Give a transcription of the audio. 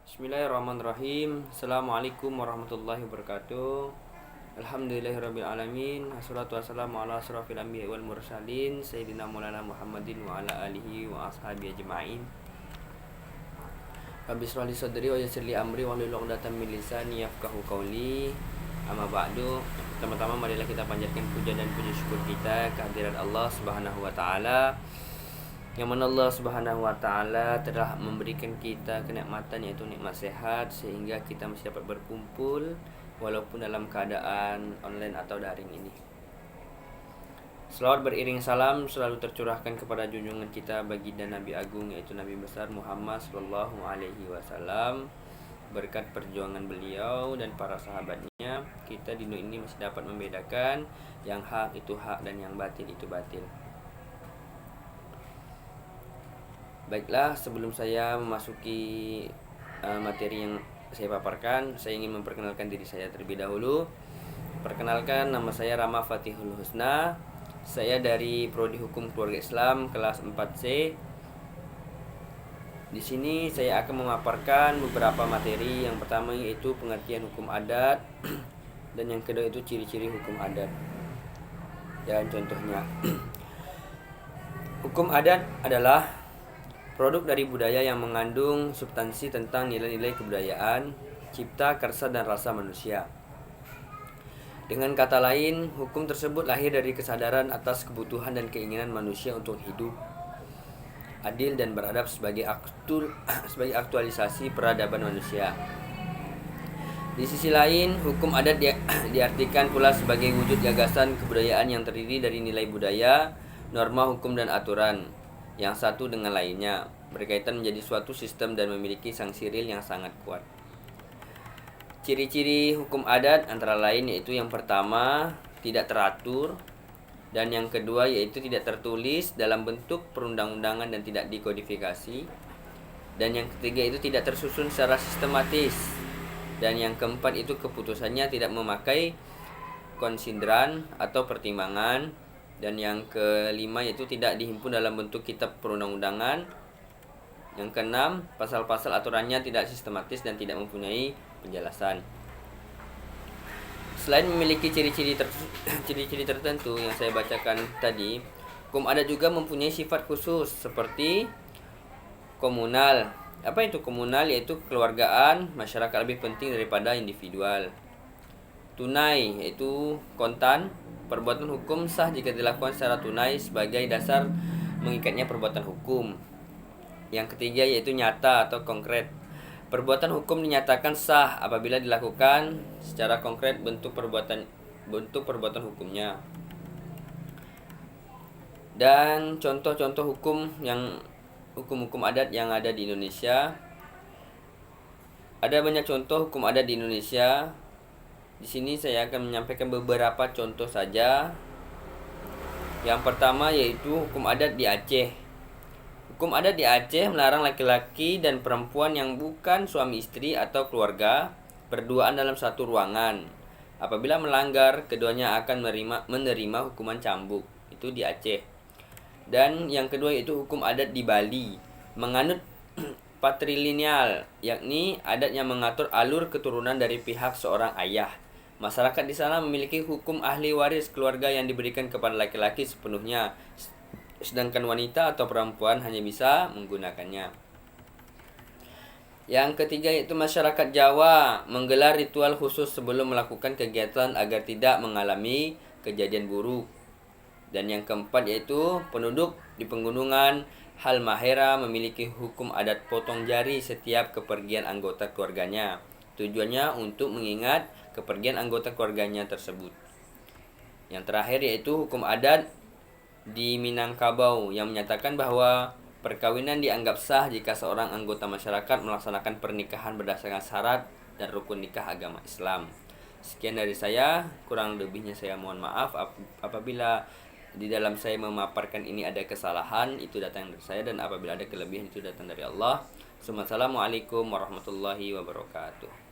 Bismillahirrahmanirrahim. Assalamualaikum warahmatullahi wabarakatuh. Alhamdulillahirrabbilalamin. Assalatu wassalamu ala asrafil anbiya wal mursalin Sayyidina Maulana Muhammadin wa ala alihi wa ashabihi ajma'in. Rabbi shrah li sadri wa yassir li amri wahlul 'uqdatam min lisani yafqahu qawli. Amma ba'du. Pertama-tama marilah kita panjatkan puja dan puji syukur kita kehadirat Allah Subhanahu wa taala, yang mana Allah Subhanahu wa taala telah memberikan kita kenikmatan, yaitu nikmat sehat, sehingga kita masih dapat berkumpul walaupun dalam keadaan online atau daring ini. Selawat beriring salam selalu tercurahkan kepada junjungan kita baginda Nabi Agung, yaitu Nabi besar Muhammad sallallahu alaihi wasallam. Berkat perjuangan beliau dan para sahabatnya, kita di dunia ini masih dapat membedakan yang hak itu hak dan yang batil itu batil. Baiklah, sebelum saya memasuki materi yang saya paparkan, saya ingin memperkenalkan diri saya terlebih dahulu. Perkenalkan, nama saya Rama Fatihul Husna. Saya dari Prodi Hukum Keluarga Islam kelas 4C. Di sini saya akan memaparkan beberapa materi. Yang pertama yaitu pengertian hukum adat, dan yang kedua itu ciri-ciri hukum adat dan contohnya. Hukum adat adalah produk dari budaya yang mengandung substansi tentang nilai-nilai kebudayaan, cipta, karsa, dan rasa manusia. Dengan kata lain, hukum tersebut lahir dari kesadaran atas kebutuhan dan keinginan manusia untuk hidup adil dan beradab sebagai aktualisasi peradaban manusia. Di sisi lain, hukum adat diartikan pula sebagai wujud gagasan kebudayaan yang terdiri dari nilai budaya, norma hukum, dan aturan yang satu dengan lainnya berkaitan menjadi suatu sistem dan memiliki sanksi real yang sangat kuat. Ciri-ciri hukum adat antara lain yaitu yang pertama, tidak teratur, dan yang kedua yaitu tidak tertulis dalam bentuk perundang-undangan dan tidak dikodifikasi, dan yang ketiga itu tidak tersusun secara sistematis, dan yang keempat itu keputusannya tidak memakai konsideran atau pertimbangan, dan yang kelima yaitu tidak dihimpun dalam bentuk kitab perundang-undangan. Yang keenam, pasal-pasal aturannya tidak sistematis dan tidak mempunyai penjelasan. Selain memiliki ciri-ciri tertentu yang saya bacakan tadi, hukum adat juga mempunyai sifat khusus seperti komunal. Apa itu komunal? Yaitu kekeluargaan, masyarakat lebih penting daripada individual. Tunai, yaitu kontan. Perbuatan hukum sah jika dilakukan secara tunai sebagai dasar mengikatnya perbuatan hukum. Yang ketiga yaitu nyata atau konkret. Perbuatan hukum dinyatakan sah apabila dilakukan secara konkret bentuk perbuatan hukumnya. Dan contoh-contoh hukum adat yang ada di Indonesia. Ada banyak contoh hukum adat di Indonesia. Di sini saya akan menyampaikan beberapa contoh saja. Yang pertama yaitu hukum adat di Aceh. Hukum adat di Aceh melarang laki-laki dan perempuan yang bukan suami istri atau keluarga berduaan dalam satu ruangan. Apabila melanggar, keduanya akan menerima hukuman cambuk. Itu di Aceh. Dan yang kedua yaitu hukum adat di Bali. Menganut patrilineal, yakni adat yang mengatur alur keturunan dari pihak seorang ayah. Masyarakat di sana memiliki hukum ahli waris keluarga yang diberikan kepada laki-laki sepenuhnya, sedangkan wanita atau perempuan hanya bisa menggunakannya. Yang ketiga yaitu masyarakat Jawa menggelar ritual khusus sebelum melakukan kegiatan agar tidak mengalami kejadian buruk. Dan yang keempat yaitu penduduk di pegunungan Halmahera memiliki hukum adat potong jari setiap kepergian anggota keluarganya. Tujuannya untuk mengingat kepergian anggota keluarganya tersebut. Yang terakhir yaitu hukum adat di Minangkabau yang menyatakan bahwa perkawinan dianggap sah jika seorang anggota masyarakat melaksanakan pernikahan berdasarkan syarat dan rukun nikah agama Islam. Sekian dari saya, kurang lebihnya saya mohon maaf apabila di dalam saya memaparkan ini ada kesalahan, itu datang dari saya, dan apabila ada kelebihan itu datang dari Allah. Assalamualaikum warahmatullahi wabarakatuh.